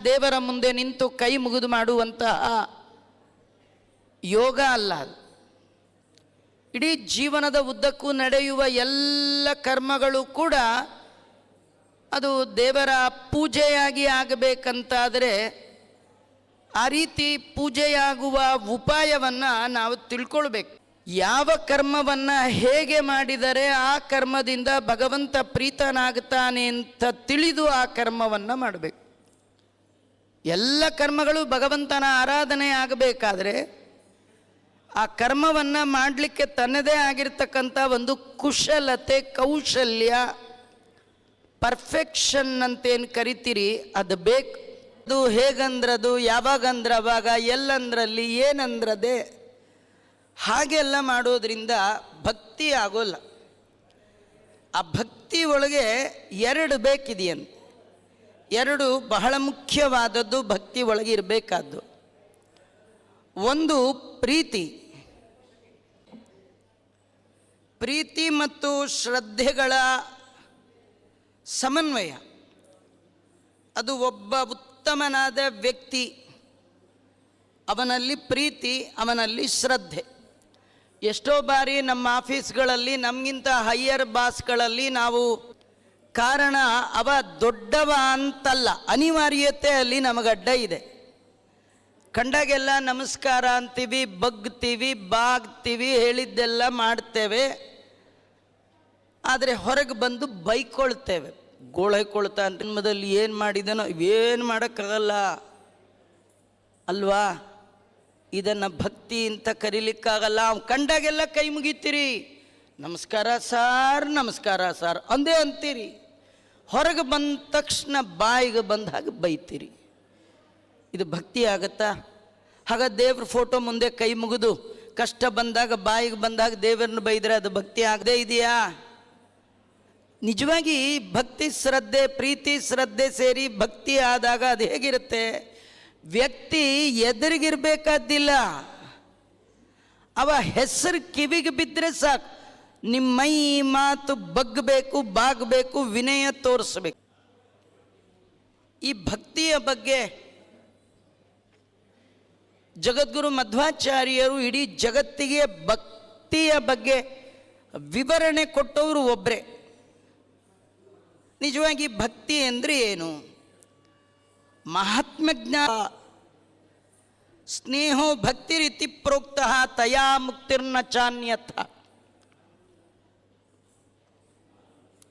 ದೇವರ ಮುಂದೆ ನಿಂತು ಕೈ ಮುಗಿದು ಮಾಡುವಂತಹ ಯೋಗ ಅಲ್ಲ. ಇಡೀ ಜೀವನದ ಉದ್ದಕ್ಕೂ ನಡೆಯುವ ಎಲ್ಲ ಕರ್ಮಗಳು ಕೂಡ ಅದು ದೇವರ ಪೂಜೆಯಾಗಿ ಆಗಬೇಕಂತಾದರೆ ಆ ರೀತಿ ಪೂಜೆಯಾಗುವ ಉಪಾಯವನ್ನು ನಾವು ತಿಳ್ಕೊಳ್ಬೇಕು. ಯಾವ ಕರ್ಮವನ್ನು ಹೇಗೆ ಮಾಡಿದರೆ ಆ ಕರ್ಮದಿಂದ ಭಗವಂತ ಪ್ರೀತನಾಗ್ತಾನೆ ಅಂತ ತಿಳಿದು ಆ ಕರ್ಮವನ್ನು ಮಾಡಬೇಕು. ಎಲ್ಲ ಕರ್ಮಗಳು ಭಗವಂತನ ಆರಾಧನೆ ಆಗಬೇಕಾದ್ರೆ ಆ ಕರ್ಮವನ್ನು ಮಾಡಲಿಕ್ಕೆ ತನ್ನದೇ ಆಗಿರ್ತಕ್ಕಂಥ ಒಂದು ಕುಶಲತೆ, ಕೌಶಲ್ಯ, ಪರ್ಫೆಕ್ಷನ್ ಅಂತೇನು ಕರಿತೀರಿ ಅದು ಬೇಕು. ಅದು ಹೇಗಂದ್ರದು, ಯಾವಾಗಂದ್ರೆ ಅವಾಗ, ಎಲ್ಲಂದ್ರಲ್ಲಿ, ಏನಂದ್ರದೆ ಹಾಗೆಲ್ಲ ಮಾಡೋದ್ರಿಂದ ಭಕ್ತಿ ಆಗೋಲ್ಲ. ಆ ಭಕ್ತಿ ಒಳಗೆ ಎರಡು ಬೇಕಿದೆಯಂತೆ. ಎರಡು ಬಹಳ ಮುಖ್ಯವಾದದ್ದು ಭಕ್ತಿ ಒಳಗೆ ಇರಬೇಕಾದ್ದು. ಒಂದು ಪ್ರೀತಿ ಮತ್ತು ಶ್ರದ್ಧೆಗಳ ಸಮನ್ವಯ. ಅದು ಒಬ್ಬ ಉತ್ತಮನಾದ ವ್ಯಕ್ತಿ, ಅವನಲ್ಲಿ ಪ್ರೀತಿ, ಅವನಲ್ಲಿ ಶ್ರದ್ಧೆ. ಎಷ್ಟೋ ಬಾರಿ ನಮ್ಮ ಆಫೀಸ್ಗಳಲ್ಲಿ ನಮಗಿಂತ ಹೈಯರ್ ಬಾಸ್ಗಳಲ್ಲಿ ನಾವು ಕಾರಣ ಅವ ದೊಡ್ಡವ ಅಂತಲ್ಲ, ಅನಿವಾರ್ಯತೆ ಅಲ್ಲಿ ನಮಗಡ್ಡ ಇದೆ. ಕಂಡಾಗೆಲ್ಲ ನಮಸ್ಕಾರ ಅಂತೀವಿ, ಬಗ್ತೀವಿ, ಬಾಗ್ತೀವಿ, ಹೇಳಿದ್ದೆಲ್ಲ ಮಾಡ್ತೇವೆ. ಆದರೆ ಹೊರಗೆ ಬಂದು ಬೈಕೊಳ್ತೇವೆ. ಗೋಳೈಕೊಳ್ತಾ ಅಂತ ಜನ್ಮದಲ್ಲಿ ಏನು ಮಾಡಿದನೋ ಏನು ಮಾಡೋಕ್ಕಾಗಲ್ಲ ಅಲ್ವಾ, ಇದನ್ನು ಭಕ್ತಿ ಅಂತ ಕರೀಲಿಕ್ಕಾಗಲ್ಲ. ಅವ್ನು ಕಂಡಾಗೆಲ್ಲ ಕೈ ಮುಗಿತೀರಿ, ನಮಸ್ಕಾರ ಸಾರ್, ನಮಸ್ಕಾರ ಸಾರ್ ಅಂದೇ ಅಂತೀರಿ. ಹೊರಗೆ ಬಂದ ತಕ್ಷಣ ಬಾಯಿಗೆ ಬಂದ ಹಾಗೆ ಬೈತೀರಿ. ಇದು ಭಕ್ತಿ ಆಗತ್ತಾ? ಹಾಗ ದೇವ್ರ ಫೋಟೋ ಮುಂದೆ ಕೈ ಮುಗಿದು ಕಷ್ಟ ಬಂದಾಗ ಬಾಯಿಗೆ ಬಂದಾಗ ದೇವರನ್ನು ಬೈದರೆ ಅದು ಭಕ್ತಿ ಆಗದೇ ಇದೆಯಾ? ನಿಜವಾಗಿ ಭಕ್ತಿ ಶ್ರದ್ಧೆ, ಪ್ರೀತಿ ಶ್ರದ್ಧೆ ಸೇರಿ ಭಕ್ತಿ ಆದಾಗ ಅದು ಹೇಗಿರುತ್ತೆ? ವ್ಯಕ್ತಿ ಎದುರಿಗಿರ್ಬೇಕಾದ್ದಿಲ್ಲ, ಅವ ಹೆಸರು ಕಿವಿಗೆ ಬಿದ್ದರೆ ಸಾಕು, ನಿಮ್ಮ ಮೈ ಮಾತು ಬಗ್ಗಬೇಕು, ಬಾಗಬೇಕು, ವಿನಯ ತೋರಿಸ್ಬೇಕು. ಈ ಭಕ್ತಿಯ ಬಗ್ಗೆ ಜಗದ್ಗುರು ಮಧ್ವಾಚಾರ್ಯರು ಇಡೀ ಜಗತ್ತಿಗೆ ಭಕ್ತಿಯ ಬಗ್ಗೆ ವಿವರಣೆ ಕೊಟ್ಟವರು ಒಬ್ಬರೇ. ನಿಜವಾಗಿ ಭಕ್ತಿ ಅಂದರೆ ಏನು? ಮಹಾತ್ಮಜ್ಞಾನ ಸ್ನೇಹೋ ಭಕ್ತಿರಿತಿ ಪ್ರೋಕ್ತಃ ತಯಾ ಮುಕ್ತಿರ್ನ ಚಾನ್ಯಥ.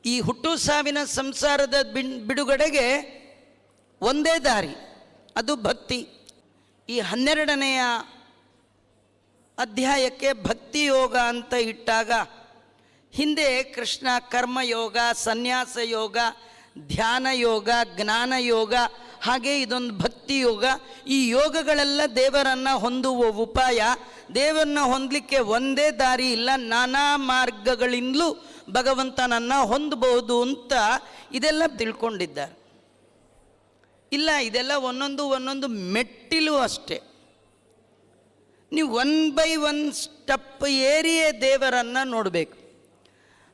ಈ ಹುಟ್ಟು ಸಾವಿನ ಸಂಸಾರದ ಬಿಡುಗಡೆಗೆ ಒಂದೇ ದಾರಿ, ಅದು ಭಕ್ತಿ. ಈ 12ನೆಯ ಅಧ್ಯಾಯಕ್ಕೆ ಭಕ್ತಿ ಯೋಗ ಅಂತ ಇಟ್ಟಾಗ ಹಿಂದೆ ಕೃಷ್ಣ ಕರ್ಮಯೋಗ, ಸನ್ಯಾಸ ಯೋಗ, ಧ್ಯಾನ ಯೋಗ, ಜ್ಞಾನ ಯೋಗ, ಹಾಗೆ ಇದೊಂದು ಭಕ್ತಿ ಯೋಗ. ಈ ಯೋಗಗಳೆಲ್ಲ ದೇವರನ್ನು ಹೊಂದುವ ಉಪಾಯ. ದೇವರನ್ನ ಹೊಂದಲಿಕ್ಕೆ ಒಂದೇ ದಾರಿ ಇಲ್ಲ, ನಾನಾ ಮಾರ್ಗಗಳಿಂದಲೂ ಭಗವಂತನನ್ನು ಹೊಂದಬಹುದು ಅಂತ ಇದೆಲ್ಲ ತಿಳ್ಕೊಂಡಿದ್ದಾರೆ. ಇಲ್ಲ, ಇದೆಲ್ಲ ಒಂದೊಂದು ಮೆಟ್ಟಿಲು ಅಷ್ಟೇ. ನೀವು 1 by 1 ಸ್ಟೆಪ್ ಏರಿಯೇ ದೇವರನ್ನು ನೋಡಬೇಕು.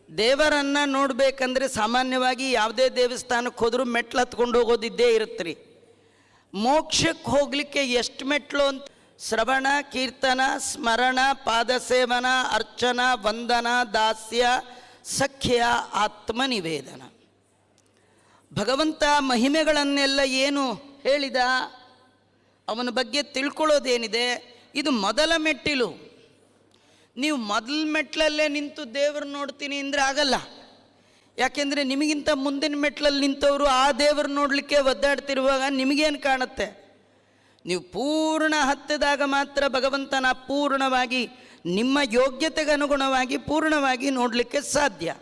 ದೇವರನ್ನು ನೋಡಬೇಕಂದ್ರೆ ಸಾಮಾನ್ಯವಾಗಿ ಯಾವುದೇ ದೇವಸ್ಥಾನಕ್ಕೆ ಹೋದರೂ ಮೆಟ್ಲು ಹತ್ಕೊಂಡು ಹೋಗೋದಿದ್ದೇ ಇರುತ್ತೆ ರೀ. ಮೋಕ್ಷಕ್ಕೆ ಹೋಗಲಿಕ್ಕೆ ಎಷ್ಟು ಮೆಟ್ಲು ಅಂತ? ಶ್ರವಣ, ಕೀರ್ತನ, ಸ್ಮರಣ, ಪಾದಸೇವನ, ಅರ್ಚನ, ವಂದನ, ದಾಸ್ಯ, ಸಖ್ಯ, ಆತ್ಮನಿವೇದನ. ಭಗವಂತ ಮಹಿಮೆಗಳನ್ನೆಲ್ಲ ಏನು ಹೇಳಿದ, ಅವನ ಬಗ್ಗೆ ತಿಳ್ಕೊಳ್ಳೋದೇನಿದೆ, ಇದು ಮೊದಲ ಮೆಟ್ಟಿಲು. ನೀವು ಮೊದಲ ಮೆಟ್ಲಲ್ಲೇ ನಿಂತು ದೇವರು ನೋಡ್ತೀನಿ ಅಂದರೆ ಆಗಲ್ಲ. ಯಾಕೆಂದರೆ ನಿಮಗಿಂತ ಮುಂದಿನ ಮೆಟ್ಲಲ್ಲಿ ನಿಂತವರು ಆ ದೇವರು ನೋಡಲಿಕ್ಕೆ ಒದ್ದಾಡ್ತಿರುವಾಗ ನಿಮಗೇನು ಕಾಣುತ್ತೆ? ನೀವು ಪೂರ್ಣ ಹತ್ತಿದಾಗ ಮಾತ್ರ ಭಗವಂತನ ಪೂರ್ಣವಾಗಿ ನಿಮ್ಮ ಯೋಗ್ಯತೆಗೆ ಅನುಗುಣವಾಗಿ ಪೂರ್ಣವಾಗಿ ನೋಡಲಿಕ್ಕೆ ಸಾಧ್ಯ.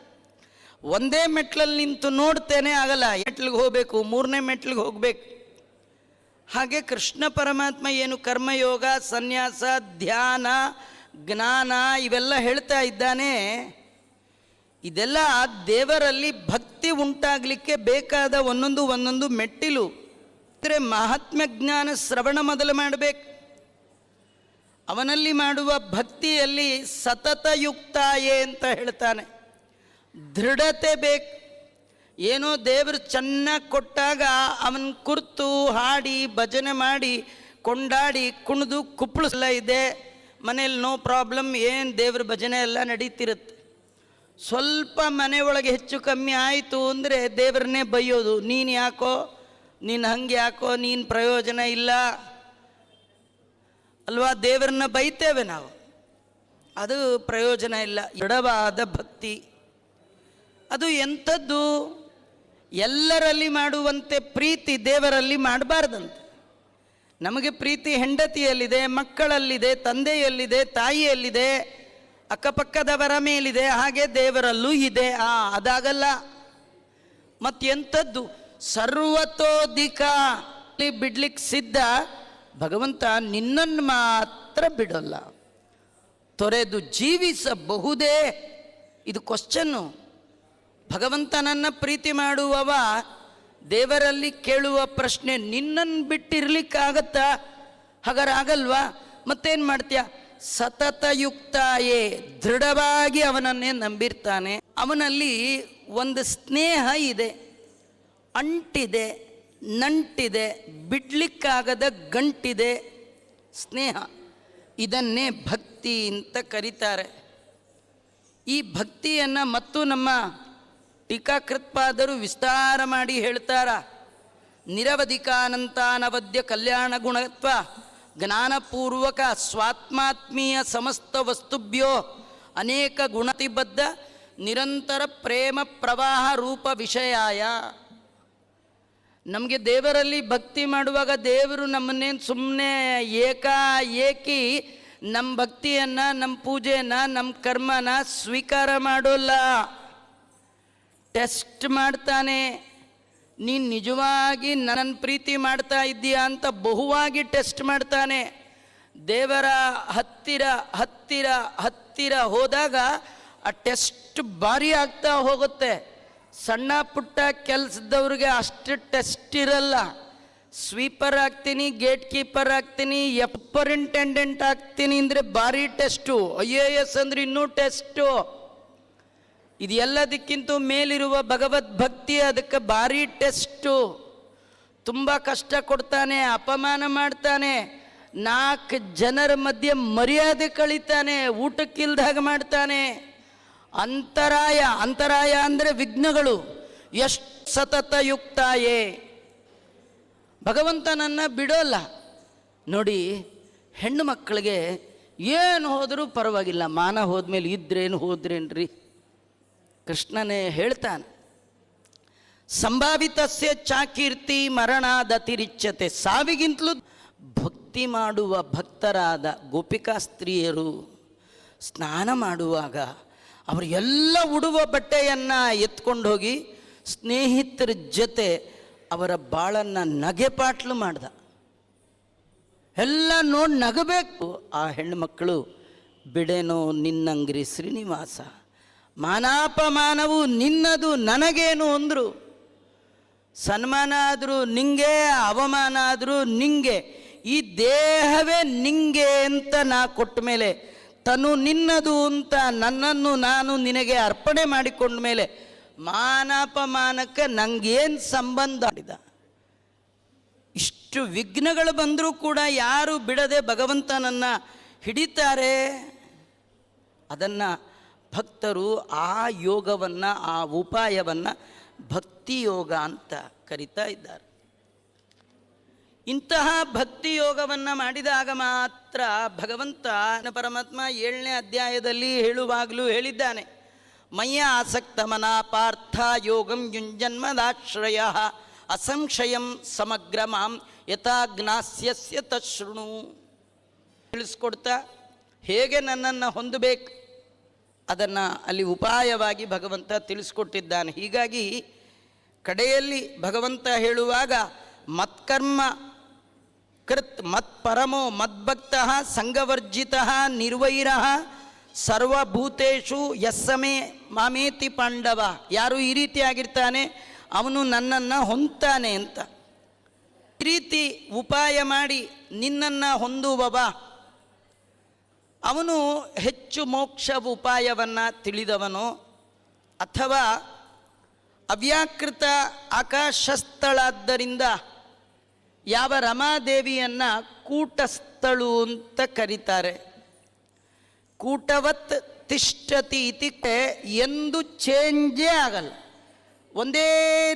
ಒಂದೇ ಮೆಟ್ಲಲ್ಲಿ ನಿಂತು ನೋಡ್ತೇನೆ ಆಗಲ್ಲ, ಮೆಟ್ಲಿಗೆ ಹೋಗಬೇಕು, 3ನೇ ಮೆಟ್ಲಿಗೆ ಹೋಗಬೇಕು. ಹಾಗೆ ಕೃಷ್ಣ ಪರಮಾತ್ಮ ಏನು ಕರ್ಮಯೋಗ, ಸನ್ಯಾಸ, ಧ್ಯಾನ, ಜ್ಞಾನ ಇವೆಲ್ಲ ಹೇಳ್ತಾ ಇದ್ದಾನೆ, ಇದೆಲ್ಲ ದೇವರಲ್ಲಿ ಭಕ್ತಿ ಉಂಟಾಗಲಿಕ್ಕೆ ಬೇಕಾದ ಒಂದೊಂದು ಮೆಟ್ಟಿಲು. ಅಂದರೆ ಮಹಾತ್ಮ ಜ್ಞಾನ ಶ್ರವಣ ಮೊದಲು ಮಾಡಬೇಕು. ಅವನಲ್ಲಿ ಮಾಡುವ ಭಕ್ತಿಯಲ್ಲಿ ಸತತಯುಕ್ತಾಯೇ ಅಂತ ಹೇಳ್ತಾನೆ. ದೃಢತೆ ಬೇಕು. ಏನೋ ದೇವರು ಚೆನ್ನಾಗಿ ಕೊಟ್ಟಾಗ ಅವನ ಕುರ್ತು ಹಾಡಿ ಭಜನೆ ಮಾಡಿ ಕೊಂಡಾಡಿ ಕುಣಿದು ಕುಪ್ಪಳಿಸಲ್ಲ ಇದೆ ಮನೇಲಿ ನೋ ಪ್ರಾಬ್ಲಮ್, ಏನು ದೇವ್ರ ಭಜನೆ ಎಲ್ಲ ನಡೀತಿರುತ್ತೆ. ಸ್ವಲ್ಪ ಮನೆ ಒಳಗೆ ಹೆಚ್ಚು ಕಮ್ಮಿ ಆಯಿತು ಅಂದರೆ ದೇವ್ರನ್ನೇ ಬೈಯೋದು, ನೀನು ಯಾಕೋ, ನೀನು ಹಂಗೆ ಯಾಕೋ, ನೀನು ಪ್ರಯೋಜನ ಇಲ್ಲ ಅಲ್ವಾ, ದೇವರನ್ನ ಬೈತೇವೆ ನಾವು, ಅದು ಪ್ರಯೋಜನ ಇಲ್ಲ. ದೃಢವಾದ ಭಕ್ತಿ ಅದು ಎಂಥದ್ದು? ಎಲ್ಲರಲ್ಲಿ ಮಾಡುವಂತೆ ಪ್ರೀತಿ ದೇವರಲ್ಲಿ ಮಾಡಬಾರ್ದಂತೆ. ನಮಗೆ ಪ್ರೀತಿ ಹೆಂಡತಿಯಲ್ಲಿದೆ, ಮಕ್ಕಳಲ್ಲಿದೆ, ತಂದೆಯಲ್ಲಿದೆ, ತಾಯಿಯಲ್ಲಿದೆ, ಅಕ್ಕಪಕ್ಕದವರ ಮೇಲಿದೆ, ಹಾಗೆ ದೇವರಲ್ಲೂ ಇದೆ. ಅದಾಗಲ್ಲ. ಮತ್ತೆಂಥದ್ದು? ಸರ್ವತೋಧಿಕ ಬಿಡ್ಲಿಕ್ಕೆ ಸಿದ್ಧ ಭಗವಂತ, ನಿನ್ನನ್ನು ಮಾತ್ರ ಬಿಡೋಲ್ಲ. ತೊರೆದು ಜೀವಿಸಬಹುದೇ? ಇದು ಕ್ವಶ್ಚನ್ನು. ಭಗವಂತನನ್ನು ಪ್ರೀತಿ ಮಾಡುವವ ದೇವರಲ್ಲಿ ಕೇಳುವ ಪ್ರಶ್ನೆ, ನಿನ್ನನ್ನು ಬಿಟ್ಟಿರ್ಲಿಕ್ಕಾಗತ್ತಾ? ಹಾಗಾದ್ರೆ ಆಗಲ್ವಾ? ಮತ್ತೇನು ಮಾಡ್ತೀಯ? ಸತತಯುಕ್ತಾಯೇ, ದೃಢವಾಗಿ ಅವನನ್ನೇ ನಂಬಿರ್ತಾನೆ. ಅವನಲ್ಲಿ ಒಂದು ಸ್ನೇಹ ಇದೆ, ಅಂಟಿದೆ, ನಂಟಿದೆ, ಬಿಡ್ಲಿಕ್ಕಾಗದ ಗಂಟಿದೆ ಸ್ನೇಹ. ಇದನ್ನೇ ಭಕ್ತಿ ಅಂತ ಕರೀತಾರೆ. ಈ ಭಕ್ತಿಯನ್ನು ಮತ್ತು ನಮ್ಮ ಟೀಕಾಕೃತ್ಪಾದರು ವಿಸ್ತಾರ ಮಾಡಿ ಹೇಳ್ತಾರ. ನಿರವಧಿಕಾನಂತಾನವದ್ಯ ಕಲ್ಯಾಣ ಗುಣತ್ವ ಜ್ಞಾನಪೂರ್ವಕ ಸ್ವಾತ್ಮಾತ್ಮೀಯ ಸಮಸ್ತ ವಸ್ತುಭ್ಯೋ ಅನೇಕ ಗುಣತಿಬದ್ಧ ನಿರಂತರ ಪ್ರೇಮ ಪ್ರವಾಹ ರೂಪ ವಿಷಯಾಯ. ನಮಗೆ ದೇವರಲ್ಲಿ ಭಕ್ತಿ ಮಾಡುವಾಗ ದೇವರು ನಮ್ಮನ್ನೇನು ಸುಮ್ಮನೆ ಏಕಾಏಕಿ ನಮ್ಮ ಭಕ್ತಿಯನ್ನು, ನಮ್ಮ ಪೂಜೆಯನ್ನು, ನಮ್ಮ ಕರ್ಮನ ಸ್ವೀಕಾರ ಮಾಡೋಲ್ಲ, ಟೆಸ್ಟ್ ಮಾಡ್ತಾನೆ. ನೀನು ನಿಜವಾಗಿ ನನ್ನನ್ನು ಪ್ರೀತಿ ಮಾಡ್ತಾ ಇದ್ದೀಯಾ ಅಂತ ಬಹುವಾಗಿ ಟೆಸ್ಟ್ ಮಾಡ್ತಾನೆ. ದೇವರ ಹತ್ತಿರ ಹತ್ತಿರ ಹತ್ತಿರ ಹೋದಾಗ ಆ ಟೆಸ್ಟ್ ಭಾರಿ ಆಗ್ತಾ ಹೋಗುತ್ತೆ. ಸಣ್ಣ ಪುಟ್ಟ ಕೆಲಸದವ್ರಿಗೆ ಅಷ್ಟು ಟೆಸ್ಟ್ ಇರಲ್ಲ. ಸ್ವೀಪರ್ ಆಗ್ತೀನಿ, ಗೇಟ್ ಕೀಪರ್ ಆಗ್ತೀನಿ, ಸೂಪರಿಂಟೆಂಡೆಂಟ್ ಆಗ್ತೀನಿ ಅಂದರೆ ಭಾರಿ ಟೆಸ್ಟು. IAS ಅಂದರೆ ಇನ್ನೂ ಟೆಸ್ಟು. ಇದು ಎಲ್ಲದಕ್ಕಿಂತ ಮೇಲಿರುವ ಭಗವದ್ಭಕ್ತಿ, ಅದಕ್ಕೆ ಭಾರಿ ಟೆಸ್ಟು. ತುಂಬ ಕಷ್ಟ ಕೊಡ್ತಾನೆ, ಅಪಮಾನ ಮಾಡ್ತಾನೆ, 4 ಜನರ ಮಧ್ಯೆ ಮರ್ಯಾದೆ ಕಳೀತಾನೆ, ಊಟಕ್ಕಿಲ್ದಾಗ ಮಾಡ್ತಾನೆ. ಅಂತರಾಯ ಅಂದರೆ ವಿಘ್ನಗಳು. ಎಷ್ಟು ಸತತಯುಕ್ತಾಯೇ, ಭಗವಂತನನ್ನು ಬಿಡೋಲ್ಲ. ನೋಡಿ, ಹೆಣ್ಣು ಮಕ್ಕಳಿಗೆ ಏನು ಹೋದರೂ ಪರವಾಗಿಲ್ಲ, ಮಾನ ಹೋದ್ಮೇಲೆ ಇದ್ರೇನು ಹೋದ್ರೇನ್ರಿ. ಕೃಷ್ಣನೇ ಹೇಳ್ತಾನೆ, ಸಂಭಾವಿತಸ್ಯ ಚಾಕೀರ್ತಿ ಮರಣಾದತಿರಿಚ್ಯತೆ. ಸಾವಿಗಿಂತಲೂ ಭಕ್ತಿ ಮಾಡುವ ಭಕ್ತರಾದ ಗೋಪಿಕಾ ಸ್ತ್ರೀಯರು ಸ್ನಾನ ಮಾಡುವಾಗ ಅವರು ಎಲ್ಲ ಉಡುವ ಬಟ್ಟೆಯನ್ನು ಎತ್ಕೊಂಡು ಹೋಗಿ ಸ್ನೇಹಿತರ ಜೊತೆ ಅವರ ಬಾಳನ್ನು ನಗೆಪಾಟ್ಲು ಮಾಡ್ದ. ಎಲ್ಲ ನೋಡಿ ನಗಬೇಕು. ಆ ಹೆಣ್ಣುಮಕ್ಕಳು, ಬಿಡೇನೋ ನಿನ್ನಂಗ್ರಿ ಶ್ರೀನಿವಾಸ, ಮಾನಾಪಮಾನವು ನಿನ್ನದು ನನಗೇನು ಅಂದರು. ಸನ್ಮಾನ ಆದರೂ ನಿಂಗೆ, ಅವಮಾನ ಆದರೂ ನಿಂಗೆ, ಈ ದೇಹವೇ ನಿಂಗೆ ಅಂತ ನಾ ಕೊಟ್ಟ ಮೇಲೆ, ತನು ನಿನ್ನದು ಅಂತ ನನ್ನನ್ನು ನಾನು ನಿನಗೆ ಅರ್ಪಣೆ ಮಾಡಿಕೊಂಡ ಮೇಲೆ ಮಾನಾಪಮಾನಕ್ಕೆ ನಂಗೇನು ಸಂಬಂಧ ಮಾಡಿದ? ಇಷ್ಟು ವಿಘ್ನಗಳು ಬಂದರೂ ಕೂಡ ಯಾರು ಬಿಡದೆ ಭಗವಂತನನ್ನು ಹಿಡಿತಾರೆ. ಅದನ್ನು ಭಕ್ತರು ಆ ಯೋಗವನ್ನು, ಆ ಉಪಾಯವನ್ನು ಭಕ್ತಿ ಯೋಗ ಅಂತ ಕರೀತಾ ಇದ್ದಾರೆ. ಇಂತಹ ಭಕ್ತಿ ಯೋಗವನ್ನು ಮಾಡಿದಾಗ ಮಾತ್ರ ಭಗವಂತ ಪರಮಾತ್ಮ 7ನೇ ಅಧ್ಯಾಯದಲ್ಲಿ ಹೇಳುವಾಗಲೂ ಹೇಳಿದ್ದಾನೆ, ಮಯ್ಯ ಆಸಕ್ತ ಮನ ಪಾರ್ಥ ಯೋಗಂ ಯುಂಜನ್ಮದಾಶ್ರಯ ಅಸಂಶಯಂ ಸಮಗ್ರ ಮಾಂ ಯಥಾ ಜ್ಞಾಸ್ಯಸ್ಯ ತಶೃಣು. ತಿಳಿಸ್ಕೊಡ್ತಾ ಹೇಗೆ ನನ್ನನ್ನು ಹೊಂದಬೇಕು ಅದನ್ನು ಅಲ್ಲಿ ಉಪಾಯವಾಗಿ ಭಗವಂತ ತಿಳಿಸ್ಕೊಟ್ಟಿದ್ದಾನೆ. ಹೀಗಾಗಿ ಕಡೆಯಲ್ಲಿ ಭಗವಂತ ಹೇಳುವಾಗ ಮತ್ಕರ್ಮ ಕೃತ್ ಮತ್ಪರಮೋ ಮದ್ಭಕ್ತಃ ಸಂಗವರ್ಜಿತಃ ನಿರ್ವೈರಃ ಸರ್ವಭೂತೇಷು ಯಸ್ಸಮೇ ಮಾಮೇತಿ ಪಾಂಡವ. ಯಾರು ಈ ರೀತಿಯಾಗಿರ್ತಾನೆ ಅವನು ನನ್ನನ್ನು ಹೊಂದ್ತಾನೆ ಅಂತ. ಈ ರೀತಿ ಉಪಾಯ ಮಾಡಿ ನಿನ್ನನ್ನು ಹೊಂದುವವ ಅವನು ಹೆಚ್ಚು ಮೋಕ್ಷ ಉಪಾಯವನ್ನು ತಿಳಿದವನು, ಅಥವಾ ಅವ್ಯಾಕೃತ ಆಕಾಶಸ್ಥಳಾದ್ದರಿಂದ ಯಾವ ರಮಾದೇವಿಯನ್ನು ಕೂಟಸ್ಥಳು ಅಂತ ಕರೀತಾರೆ. ಕೂಟವತ್ ತಿಷ್ಠತಿ ಇತಿ, ಎಂದು ಚೇಂಜೇ ಆಗಲ್ಲ, ಒಂದೇ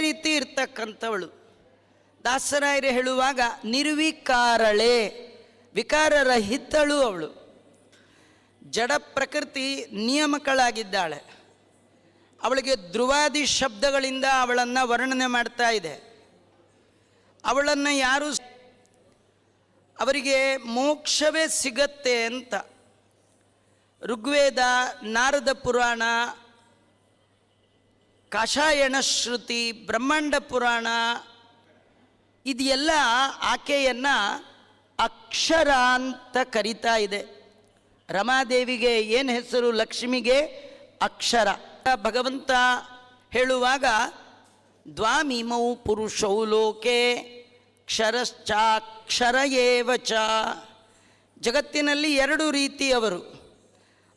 ರೀತಿ ಇರ್ತಕ್ಕಂಥವಳು. ದಾಸರಾಯರು ಹೇಳುವಾಗ ನಿರ್ವಿಕಾರಳೆ, ವಿಕಾರರಹಿತಳು ಅವಳು. ಜಡ ಪ್ರಕೃತಿ ನಿಯಮಗಳಾಗಿದ್ದಾಳೆ. ಅವಳಿಗೆ ಧ್ರುವಾದಿ ಶಬ್ದಗಳಿಂದ ಅವಳನ್ನು ವರ್ಣನೆ ಮಾಡ್ತಾ ಇದೆ. ಅವಳನ್ನು ಯಾರು ಅವರಿಗೆ ಮೋಕ್ಷವೇ ಸಿಗತ್ತೆ ಅಂತ ಋಗ್ವೇದ, ನಾರದ ಪುರಾಣ, ಕಾಷಾಯಣ ಶ್ರುತಿ, ಬ್ರಹ್ಮಾಂಡ ಪುರಾಣ ಇದೆಲ್ಲ ಆಕೆಯನ್ನು ಅಕ್ಷರ ಅಂತ ಕರೀತಾ ಇದೆ. ರಮಾದೇವಿಗೆ ಏನು ಹೆಸರು? ಲಕ್ಷ್ಮಿಗೆ ಅಕ್ಷರ. ಭಗವಂತ ಹೇಳುವಾಗ ದ್ವಾಮಿಮೌ ಪುರುಷೌ ಲೋಕೆ ಕ್ಷರಶ್ಚಾಕ್ಷರ ಏವ ಚ. ಜಗತ್ತಿನಲ್ಲಿ ಎರಡು ರೀತಿಯವರು,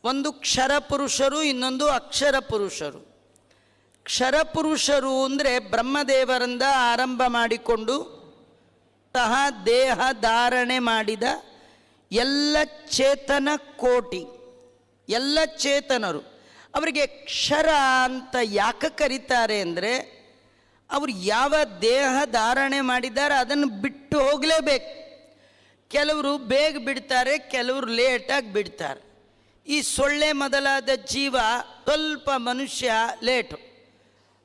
ಒಂದು ಕ್ಷರ ಪುರುಷರು, ಇನ್ನೊಂದು ಅಕ್ಷರ ಪುರುಷರು. ಕ್ಷರ ಪುರುಷರು ಅಂದರೆ ಬ್ರಹ್ಮದೇವರಿಂದ ಆರಂಭ ಮಾಡಿಕೊಂಡು ತಹ ದೇಹ ಧಾರಣೆ ಮಾಡಿದ ಎಲ್ಲ ಚೇತನ ಕೋಟಿ, ಎಲ್ಲ ಚೇತನರು. ಅವರಿಗೆ ಕ್ಷರ ಅಂತ ಯಾಕೆ ಕರೀತಾರೆ ಅಂದರೆ ಅವರು ಯಾವ ದೇಹ ಧಾರಣೆ ಮಾಡಿದ್ದಾರೆ ಅದನ್ನು ಬಿಟ್ಟು ಹೋಗಲೇಬೇಕು. ಕೆಲವರು ಬೇಗ ಬಿಡ್ತಾರೆ, ಕೆಲವರು ಲೇಟಾಗಿ ಬಿಡ್ತಾರೆ. ಈ ಸೊಳ್ಳೆ ಮೊದಲಾದ ಜೀವ ಸ್ವಲ್ಪ ಮನುಷ್ಯ ಲೇಟು.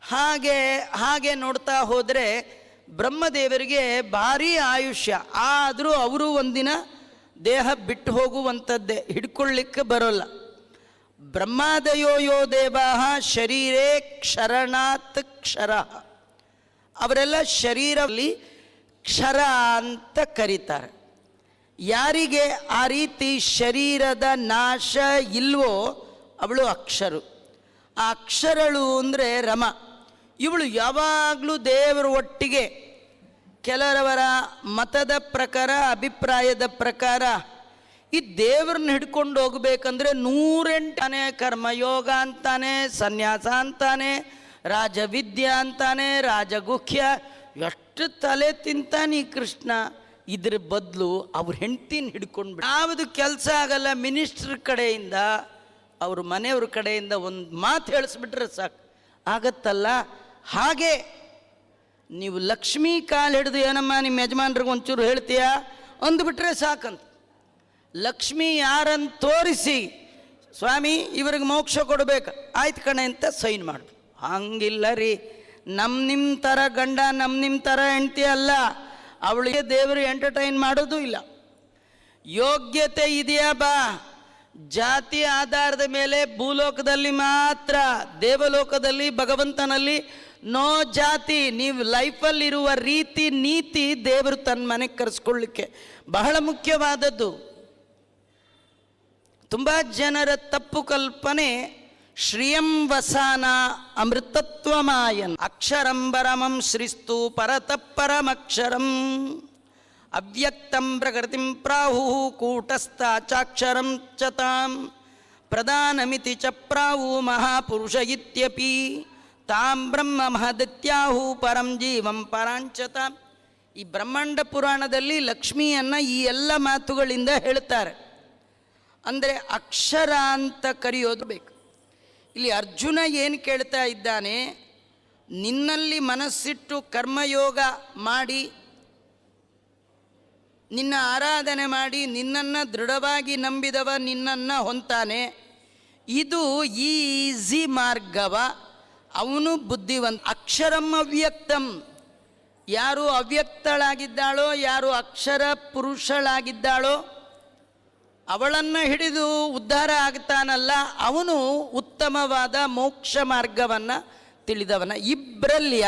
ಹಾಗೆ ನೋಡ್ತಾ ಹೋದರೆ ಬ್ರಹ್ಮದೇವರಿಗೆ ಭಾರೀ ಆಯುಷ್ಯ, ಆದರೂ ಅವರು ಒಂದಿನ ದೇಹ ಬಿಟ್ಟು ಹೋಗುವಂಥದ್ದೇ, ಹಿಡ್ಕೊಳ್ಳಿಕ್ಕೆ ಬರೋಲ್ಲ. ಬ್ರಹ್ಮಾದಯೋ ಯೋ ದೇವಾ ಶರೀರೇ ಕ್ಷರಣಾತ್ ಕ್ಷರ, ಅವರೆಲ್ಲ ಶರೀರದಲ್ಲಿ ಕ್ಷರ ಅಂತ ಕರೀತಾರೆ. ಯಾರಿಗೆ ಆ ರೀತಿ ಶರೀರದ ನಾಶ ಇಲ್ವೋ ಅವಳು ಅಕ್ಷರು. ಆ ಅಕ್ಷರಳು ಅಂದರೆ ರಮ. ಇವಳು ಯಾವಾಗಲೂ ದೇವರ ಒಟ್ಟಿಗೆ, ಕೆಲವರ ಮತದ ಪ್ರಕಾರ, ಅಭಿಪ್ರಾಯದ ಪ್ರಕಾರ ಈ ದೇವ್ರನ್ನ ಹಿಡ್ಕೊಂಡು ಹೋಗ್ಬೇಕಂದ್ರೆ 108 ಕರ್ಮಯೋಗ ಅಂತಾನೆ, ಸನ್ಯಾಸ ಅಂತಾನೆ, ರಾಜವಿದ್ಯೆ ಅಂತಾನೆ, ರಾಜಗುಖ್ಯ, ಎಷ್ಟು ತಲೆ ತಿಂತಾನೆ ಈ ಕೃಷ್ಣ. ಇದ್ರ ಬದಲು ಅವ್ರ ಹೆಂಡ್ತಿನ ಹಿಡ್ಕೊಂಡು ಯಾವುದು ಕೆಲಸ ಆಗಲ್ಲ. ಮಿನಿಸ್ಟ್ರ್ ಕಡೆಯಿಂದ, ಅವ್ರ ಮನೆಯವ್ರ ಕಡೆಯಿಂದ ಒಂದು ಮಾತು ಹೇಳಿಸ್ಬಿಟ್ರೆ ಸಾಕು, ಆಗತ್ತಲ್ಲ. ಹಾಗೆ ನೀವು ಲಕ್ಷ್ಮೀ ಕಾಲು ಹಿಡಿದು ಏನಮ್ಮ ನಿಮ್ಮ ಯಜಮಾನ್ರಿಗೆ ಒಂಚೂರು ಹೇಳ್ತೀಯಾ ಅಂದುಬಿಟ್ರೆ ಸಾಕಂತ. ಲಕ್ಷ್ಮಿ ಯಾರನ್ನು ತೋರಿಸಿ, ಸ್ವಾಮಿ ಇವ್ರಿಗೆ ಮೋಕ್ಷ ಕೊಡಬೇಕು, ಆಯ್ತು ಕಣೆ ಅಂತ ಸೈನ್ ಮಾಡು. ಹಂಗಿಲ್ಲ ರೀ, ನಿಮ್ಮ ಥರ ಗಂಡ, ನಿಮ್ಮ ಥರ ಹೆಂಡ್ತಿ ಅಲ್ಲ. ಅವಳಿಗೆ ದೇವರು ಎಂಟರ್ಟೈನ್ ಮಾಡೋದು ಇಲ್ಲ. ಯೋಗ್ಯತೆ ಇದೆಯಾ ಬಾ, ಜಾತಿ ಆಧಾರದ ಮೇಲೆ ಭೂಲೋಕದಲ್ಲಿ ಮಾತ್ರ, ದೇವಲೋಕದಲ್ಲಿ ಭಗವಂತನಲ್ಲಿ ನೋ ಜಾತಿ. ನೀವು ಲೈಫಲ್ಲಿರುವ ರೀತಿ ನೀತಿ ದೇವರು ತನ್ನ ಮನೆಗೆ ಕರೆಸ್ಕೊಳ್ಳಿಕ್ಕೆ ಬಹಳ ಮುಖ್ಯವಾದದ್ದು. ತುಂಬ ಜನರ ತಪ್ಪು ಕಲ್ಪನೆ ಶ್ರಿಯಂ ವಸಾನ ಅಮೃತತ್ವಮಾಯನ್ ಅಕ್ಷರಂ ಪರಮಂ ಶ್ರೀಸ್ತು ಪರತಃಪರಮಕ್ಷರಂ ಅವ್ಯಕ್ತಂ ಪ್ರಕೃತಿಂ ಪ್ರಾಹು ಕೂಟಸ್ಥ ಚಾಕ್ಷರಂ ಚ ತಾಂ ಪ್ರಧಾನಮಿತಿ ಚ ಪ್ರಾಹು ಮಹಾಪುರುಷ ಇತ್ಯಪಿ ತಾಂ ಬ್ರಹ್ಮ ಮಹದತ್ಯಾಹು ಪರಂ ಜೀವಂ ಪರಾಂಚತ. ಈ ಬ್ರಹ್ಮಾಂಡ ಪುರಾಣದಲ್ಲಿ ಲಕ್ಷ್ಮಿಯನ್ನು ಈ ಎಲ್ಲ ಮಾತುಗಳಿಂದ ಹೇಳ್ತಾರೆ. ಅಂದರೆ ಅಕ್ಷರ ಅಂತ ಕರೆಯೋದು ಬೇಕು. ಇಲ್ಲಿ ಅರ್ಜುನ ಏನು ಕೇಳ್ತಾ ಇದ್ದಾನೆ, ನಿನ್ನಲ್ಲಿ ಮನಸ್ಸಿಟ್ಟು ಕರ್ಮಯೋಗ ಮಾಡಿ, ನಿನ್ನ ಆರಾಧನೆ ಮಾಡಿ, ನಿನ್ನನ್ನು ದೃಢವಾಗಿ ನಂಬಿದವ ನಿನ್ನನ್ನು ಹೊಂತಾನೆ. ಇದು ಈಸಿ ಮಾರ್ಗವ, ಅವನು ಬುದ್ಧಿವಂತ. ಅಕ್ಷರಂ ಅವ್ಯಕ್ತಂ, ಯಾರು ಅವ್ಯಕ್ತಳಾಗಿದ್ದಾಳೋ, ಯಾರು ಅಕ್ಷರ ಪುರುಷಳಾಗಿದ್ದಾಳೋ ಅವಳನ್ನು ಹಿಡಿದು ಉದ್ಧಾರ ಆಗ್ತಾನಲ್ಲ, ಅವನು ಉತ್ತಮವಾದ ಮೋಕ್ಷ ಮಾರ್ಗವನ್ನು ತಿಳಿದವನ. ಇಬ್ಬರಲ್ಲಿ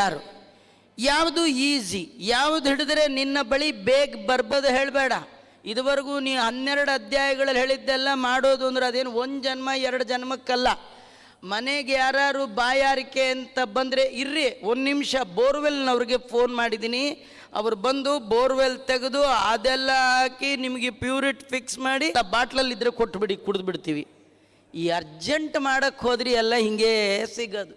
ಯಾವುದು ಈಸಿ, ಯಾವುದು ಹಿಡಿದ್ರೆ ನಿನ್ನ ಬಳಿ ಬೇಗ ಬರ್ಬೋದು ಹೇಳಬೇಡ. ಇದುವರೆಗೂ ನೀ 12 ಅಧ್ಯಾಯಗಳಲ್ಲಿ ಹೇಳಿದ್ದೆಲ್ಲ ಮಾಡೋದು ಅಂದ್ರೆ ಅದೇನು ಒಂದು ಜನ್ಮ 2 ಜನ್ಮಕ್ಕಲ್ಲ. ಮನೆಗೆ ಯಾರು ಬಾಯಾರಿಕೆ ಅಂತ ಬಂದರೆ ಇರ್ರಿ ಒಂದು ನಿಮಿಷ, ಬೋರ್ವೆಲ್ನವ್ರಿಗೆ ಫೋನ್ ಮಾಡಿದ್ದೀನಿ, ಅವ್ರು ಬಂದು ಬೋರ್ವೆಲ್ ತೆಗೆದು ಅದೆಲ್ಲ ಹಾಕಿ ನಿಮಗೆ ಪ್ಯೂರಿಟ್ ಫಿಕ್ಸ್ ಮಾಡಿ ಬಾಟ್ಲಲ್ಲಿ ಇದ್ರೆ ಕೊಟ್ಬಿಡಿ, ಕುಡಿದು ಬಿಡ್ತೀವಿ. ಈ ಅರ್ಜೆಂಟ್ ಮಾಡೋಕ್ಕೆ ಹೋದ್ರಿ ಎಲ್ಲ ಹಿಂಗೆ ಸಿಗೋದು.